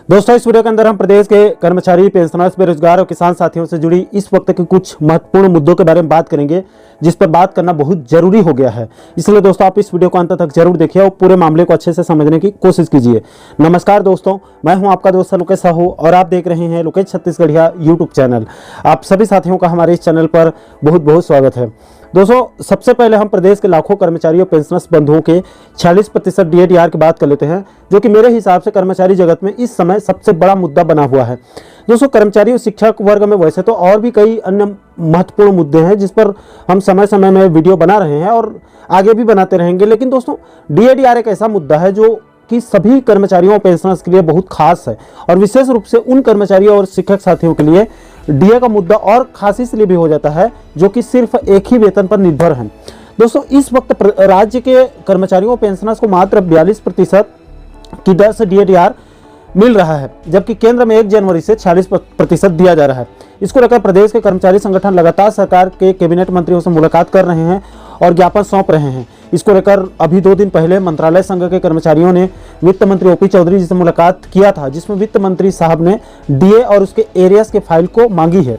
दोस्तों, इस वीडियो के अंदर हम प्रदेश के कर्मचारी, पेंशनर्स, बेरोजगार और किसान साथियों से जुड़ी इस वक्त के कुछ महत्वपूर्ण मुद्दों के बारे में बात करेंगे, जिस पर बात करना बहुत जरूरी हो गया है। इसलिए दोस्तों, आप इस वीडियो को अंत तक जरूर देखिए और पूरे मामले को अच्छे से समझने की कोशिश कीजिए। नमस्कार दोस्तों, मैं हूं आपका दोस्त लोकेश साहू और आप देख रहे हैं लोकेश छत्तीसगढ़िया यूट्यूब चैनल। आप सभी साथियों का हमारे इस चैनल पर बहुत बहुत स्वागत है। दोस्तों, सबसे पहले हम प्रदेश के लाखों कर्मचारियों, पेंशनर्स बंधुओं के 46% DADR की बात कर लेते हैं, जो कि मेरे हिसाब से कर्मचारी जगत में इस समय सबसे बड़ा मुद्दा बना हुआ है। दोस्तों, कर्मचारी और शिक्षक वर्ग में वैसे तो और भी कई अन्य महत्वपूर्ण मुद्दे हैं, जिस पर हम समय समय में वीडियो बना रहे हैं और आगे भी बनाते रहेंगे। लेकिन दोस्तों, DADR एक ऐसा मुद्दा है जो कि सभी कर्मचारियों और पेंशनर्स के लिए बहुत खास है, और विशेष रूप से उन कर्मचारियों और शिक्षक साथियों के लिए डीए का मुद्दा और खास इसलिए भी हो जाता है जो कि सिर्फ एक ही वेतन पर निर्भर है। दोस्तों, इस वक्त राज्य के कर्मचारियों और पेंशनर्स को मात्र 42% की दर से DADR मिल रहा है, जबकि केंद्र में 1 जनवरी से 46% दिया जा रहा है। इसको लेकर प्रदेश के कर्मचारी संगठन लगातार सरकार के कैबिनेट मंत्रियों से मुलाकात कर रहे हैं और ज्ञापन सौंप रहे हैं। इसको लेकर अभी 2 दिन पहले मंत्रालय संघ के कर्मचारियों ने वित्त मंत्री OP चौधरी जी से मुलाकात किया था, जिसमें वित्त मंत्री साहब ने डीए और उसके एरियर्स के फाइल को मांगी है।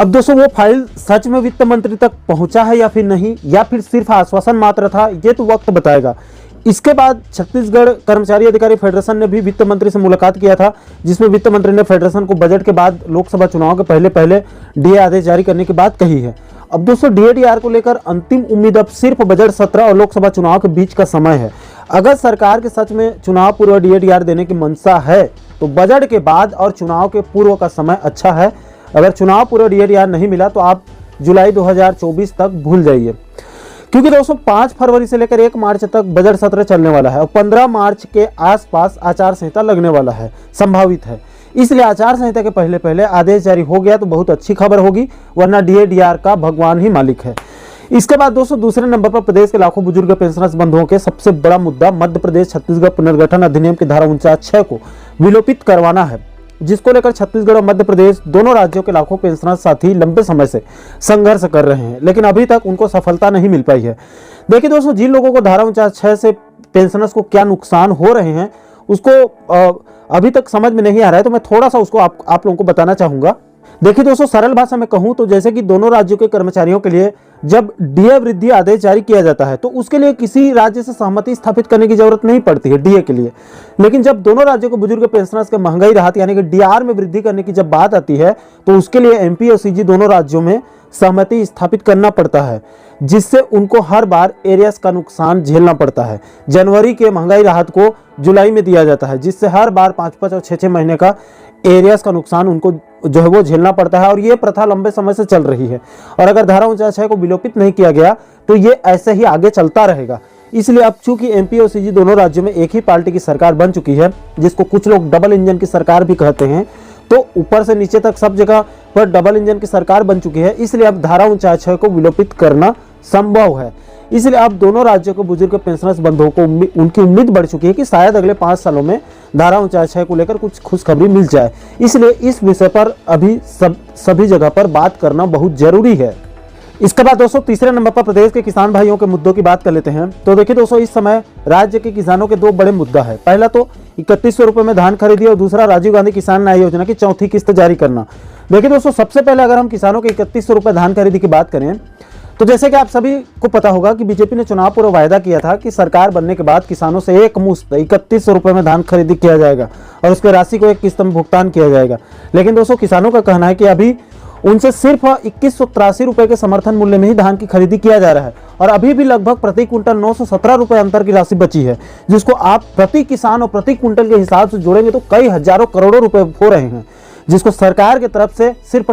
अब दोस्तों, वो फाइल सच में वित्त मंत्री तक पहुंचा है या फिर नहीं, या फिर सिर्फ आश्वासन मात्र था, ये तो वक्त बताएगा। इसके बाद छत्तीसगढ़ कर्मचारी अधिकारी फेडरेशन ने भी वित्त मंत्री से मुलाकात किया था, जिसमें वित्त मंत्री ने फेडरेशन को बजट के बाद लोकसभा चुनाव के पहले डीए आदेश जारी करने की बात कही है। अब दोस्तों, DADR को लेकर अंतिम उम्मीद अब सिर्फ बजट सत्र और लोकसभा चुनाव के बीच का समय है। अगर सरकार के सच में चुनाव पूर्व DADR देने की मंशा है तो बजट के बाद और चुनाव के पूर्व का समय अच्छा है। अगर चुनाव पूर्व DADR नहीं मिला तो आप जुलाई 2024 तक भूल जाइए, क्योंकि दोस्तों 5 फरवरी से लेकर 1 मार्च तक बजट सत्र चलने वाला है और 15 मार्च के आसपास आचार संहिता लगने वाला है, संभावित है। इसलिए आचार संहिता के पहले आदेश जारी हो गया तो बहुत अच्छी खबर होगी, वरना DADR का भगवान ही मालिक है। इसके बाद दोस्तों, दूसरे नंबर पर प्रदेश के लाखों बुजुर्ग पेंशनर्स बंधुओं के सबसे बड़ा मुद्दा मध्य प्रदेश छत्तीसगढ़ पुनर्गठन अधिनियम की धारा 49(6) को विलोपित करवाना है, जिसको लेकर छत्तीसगढ़ और मध्य प्रदेश दोनों राज्यों के लाखों पेंशनर्स साथी लंबे समय से संघर्ष कर रहे हैं, लेकिन अभी तक उनको सफलता नहीं मिल पाई है। देखिए दोस्तों, जिन लोगों को धारा 49(6) से पेंशनर्स को क्या नुकसान हो रहे हैं उसको अभी तक समझ में नहीं आ रहा है, तो मैं थोड़ा सा उसको आप लोगों को बताना चाहूंगा। देखिए दोस्तों, सरल भाषा में कहूं तो जैसे कि दोनों राज्यों के कर्मचारियों के लिए जब डीए वृद्धि आदेश जारी किया जाता है तो उसके लिए किसी राज्य से सहमति स्थापित करने की जरूरत नहीं पड़ती है डीए के लिए। लेकिन जब दोनों राज्यों के बुजुर्ग पेंशनर्स के महंगाई राहत यानी कि DAR में वृद्धि करने की जब बात आती है तो उसके लिए MP और CG दोनों राज्यों में सहमति स्थापित करना पड़ता है, जिससे उनको हर बार एरियर्स का नुकसान झेलना पड़ता है। जनवरी के महंगाई राहत को जुलाई में दिया जाता है, जिससे हर बार 5-5 और 6-6 महीने का एरियर्स का नुकसान उनको जो है वो झेलना पड़ता है, और ये प्रथा लंबे समय से चल रही है। और अगर धारा 49(6) को विलोपित नहीं किया गया तो ये ऐसे ही आगे चलता रहेगा। इसलिए अब चूंकि MP और CG दोनों राज्यों में एक ही पार्टी की सरकार बन चुकी है, जिसको कुछ लोग डबल इंजन की सरकार भी कहते हैं, तो ऊपर से नीचे तक सब जगह पर डबल इंजन की सरकार बन चुकी है। इसलिए अब धारा 49(6) को विलोपित करना संभव है। इसलिए अब दोनों राज्यों के बुजुर्ग पेंशनर्स बंधुओं को उनकी उम्मीद बढ़ चुकी है कि शायद अगले 5 सालों में धारा 49(6) को लेकर कुछ खुशखबरी मिल जाए। इसलिए इस विषय पर अभी सभी जगह पर बात करना बहुत जरूरी है। इसके बाद दोस्तों, तीसरे नंबर पर प्रदेश के किसान भाइयों के मुद्दों की बात कर लेते हैं। तो देखिए दोस्तों, इस समय राज्य के किसानों के 2 बड़े मुद्दा है। पहला तो 3100 रुपए में धान खरीदी और दूसरा राजीव गांधी किसान न्याय योजना की 4थी किस्त जारी करना। देखिए दोस्तों, सबसे पहले अगर हम किसानों के 3100 रुपए धान खरीदी की बात करें तो जैसे कि आप सभी को पता होगा कि बीजेपी ने चुनाव पूर्व वायदा किया था कि सरकार बनने के बाद किसानों से एक मुश्त 3100 रुपए में धान खरीदी किया जाएगा और उसके राशि को एक किस्त में भुगतान किया जाएगा। लेकिन दोस्तों, किसानों का कहना है कि अभी उनसे सिर्फ 2183 रुपए के समर्थन मूल्य में ही धान की खरीदी किया जा रहा है, और अभी भी लगभग प्रति क्विंटल 917 रुपए अंतर की राशि बची है, जिसको आप प्रति किसान और प्रति क्विंटल के हिसाब से जोड़ेंगे तो कई हजारों करोड़ों रुपए हो रहे हैं, जिसको सरकार की तरफ से सिर्फ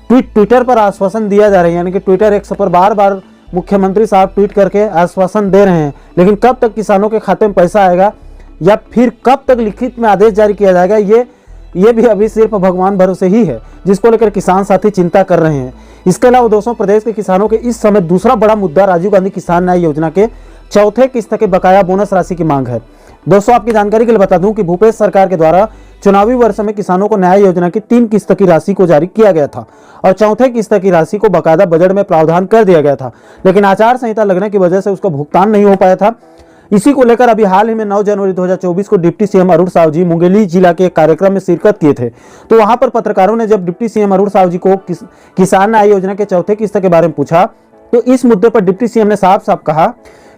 ट्विटर पर आश्वासन दिया जा रहा है। यानी कि ट्विटर एक्स पर बार बार मुख्यमंत्री साहब ट्वीट करके आश्वासन दे रहे हैं, लेकिन कब तक किसानों के खाते में पैसा आएगा या फिर कब तक लिखित में आदेश जारी किया जाएगा, ये भी अभी सिर्फ भगवान भरोसे ही है, जिसको लेकर किसान साथी चिंता कर रहे हैं। इसके अलावा दोस्तों, प्रदेश के किसानों के इस समय दूसरा बड़ा मुद्दा राजीव गांधी किसान न्याय योजना के 4थे किस्त के बकाया बोनस राशि की मांग है। दोस्तों, आपकी जानकारी के लिए बता दूं कि भूपेश सरकार के द्वारा चुनावी वर्ष में किसानों को न्याय योजना की 3 किस्त की राशि को जारी किया गया था और 4थे किस्त की राशि को बकायदा बजट में प्रावधान कर दिया गया था, लेकिन आचार संहिता लगने की वजह से उसका भुगतान नहीं हो पाया था। इसी को लेकर अभी हाल ही में 9 जनवरी 2024 को डिप्टी सीएम अरुण साहू जी मुंगेली जिला के एक कार्यक्रम में शिरकत किए थे। तो वहां पर पत्रकारों ने जब डिप्टी सीएम अरुण साहू जी को किसान न्याय योजना के चौथे किस्त के बारे में पूछा, तो इस मुद्दे पर डिप्टी सीएम ने साफ साफ कहा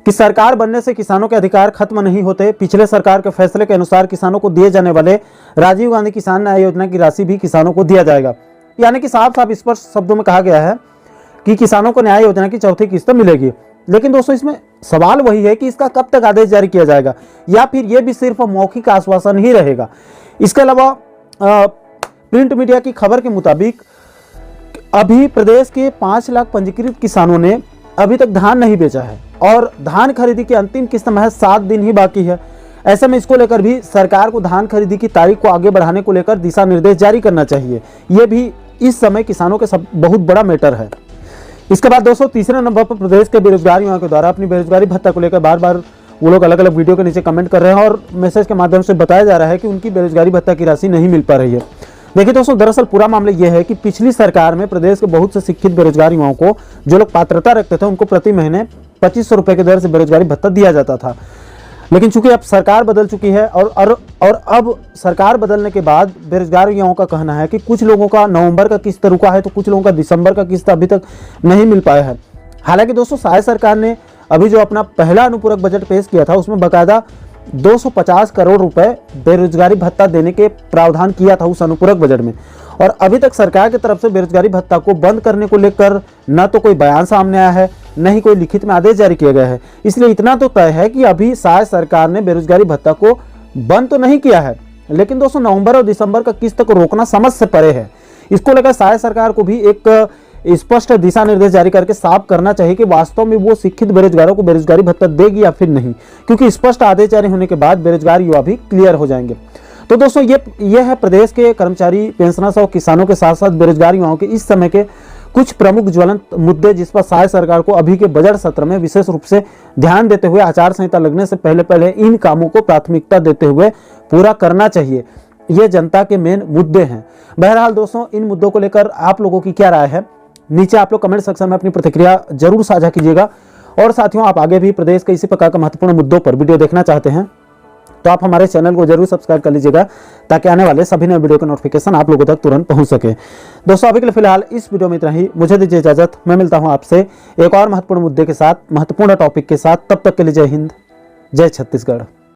कि सरकार बनने से किसानों के अधिकार खत्म नहीं होते। पिछले सरकार के फैसले के अनुसार किसानों को दिए जाने वाले राजीव गांधी किसान न्याय योजना की राशि भी किसानों को दिया जाएगा। यानी कि साफ साफ स्पष्ट शब्दों में कहा गया है कि किसानों को न्याय योजना की चौथी किस्त मिलेगी। लेकिन दोस्तों, इसमें सवाल वही है कि इसका कब तक आदेश जारी किया जाएगा, या फिर यह भी सिर्फ मौखिक आश्वासन ही रहेगा। इसके अलावा प्रिंट मीडिया की खबर के मुताबिक अभी प्रदेश के 5 लाख पंजीकृत किसानों ने अभी तक धान नहीं बेचा है और धान खरीदी की अंतिम किस्त महज 7 दिन ही बाकी है। ऐसे में इसको लेकर भी सरकार को धान खरीदी की तारीख को आगे बढ़ाने को लेकर दिशा निर्देश जारी करना चाहिए। यह भी इस समय किसानों के बहुत बड़ा मैटर है। इसके बाद दोस्तों, तीसरे नंबर पर प्रदेश के बेरोजगार युवाओं के द्वारा अपनी बेरोजगारी भत्ता को लेकर बार बार वो लोग अलग अलग वीडियो के नीचे कमेंट कर रहे हैं और मैसेज के माध्यम से बताया जा रहा है कि उनकी बेरोजगारी भत्ता की राशि नहीं मिल पा रही है। देखिए दोस्तों, दरअसल पूरा मामला यह है कि पिछली सरकार में प्रदेश के बहुत से शिक्षित बेरोजगार युवाओं को, जो लोग पात्रता रखते थे, उनको प्रति महीने 2500 रुपए की दर से बेरोजगारी भत्ता दिया जाता था। लेकिन चूंकि अब सरकार बदल चुकी है और अब सरकार बदलने के बाद बेरोजगार युवाओं का कहना है कि कुछ लोगों का नवंबर का किस्त रुका है, तो कुछ लोगों का दिसंबर का किस्त अभी तक नहीं मिल पाया है। हालांकि दोस्तों, शायद सरकार ने अभी जो अपना पहला अनुपूरक बजट पेश किया था, उसमें बाकायदा 250 करोड़ रुपए बेरोजगारी भत्ता देने के प्रावधान किया था उस अनुपूरक बजट में। और अभी तक सरकार की तरफ से बेरोजगारी भत्ता को बंद करने को लेकर न तो कोई बयान सामने आया है, न ही कोई लिखित में आदेश जारी किया गया है। इसलिए इतना तो तय है कि अभी शायद सरकार ने बेरोजगारी भत्ता को बंद तो नहीं किया है, लेकिन दोस्तों नवंबर और दिसंबर का किस्त को रोकना समझ से परे है। इसको लेकर शायद सरकार को भी एक स्पष्ट दिशा निर्देश जारी करके साफ करना चाहिए कि वास्तव में वो शिक्षित बेरोजगारों को बेरोजगारी भत्ता देगी या फिर नहीं, क्योंकि स्पष्ट आदेश जारी होने के बाद बेरोजगार युवा भी क्लियर हो जाएंगे। तो दोस्तों, ये है प्रदेश के कर्मचारी, पेंशनर्स और किसानों के साथ साथ बेरोजगार युवाओं के इस समय के कुछ प्रमुख ज्वलंत मुद्दे, जिस पर शायद सरकार को अभी के बजट सत्र में विशेष रूप से ध्यान देते हुए आचार संहिता लगने से पहले इन कामों को प्राथमिकता देते हुए पूरा करना चाहिए। ये जनता के मेन मुद्दे हैं। बहरहाल दोस्तों, इन मुद्दों को लेकर आप लोगों की क्या राय है, नीचे आप लोग कमेंट सेक्शन में अपनी प्रतिक्रिया जरूर साझा कीजिएगा। और साथियों, आप आगे भी प्रदेश के इसी प्रकार के महत्वपूर्ण मुद्दों पर वीडियो देखना चाहते हैं तो आप हमारे चैनल को जरूर सब्सक्राइब कर लीजिएगा, ताकि आने वाले सभी नए वीडियो का नोटिफिकेशन आप लोगों तक तुरंत पहुंच सके। दोस्तों, अभी के लिए फिलहाल इस वीडियो में इतना ही। मुझे दीजिए इजाजत। मैं मिलता हूं आपसे एक और महत्वपूर्ण मुद्दे के साथ, महत्वपूर्ण टॉपिक के साथ। तब तक के लिए जय हिंद, जय छत्तीसगढ़।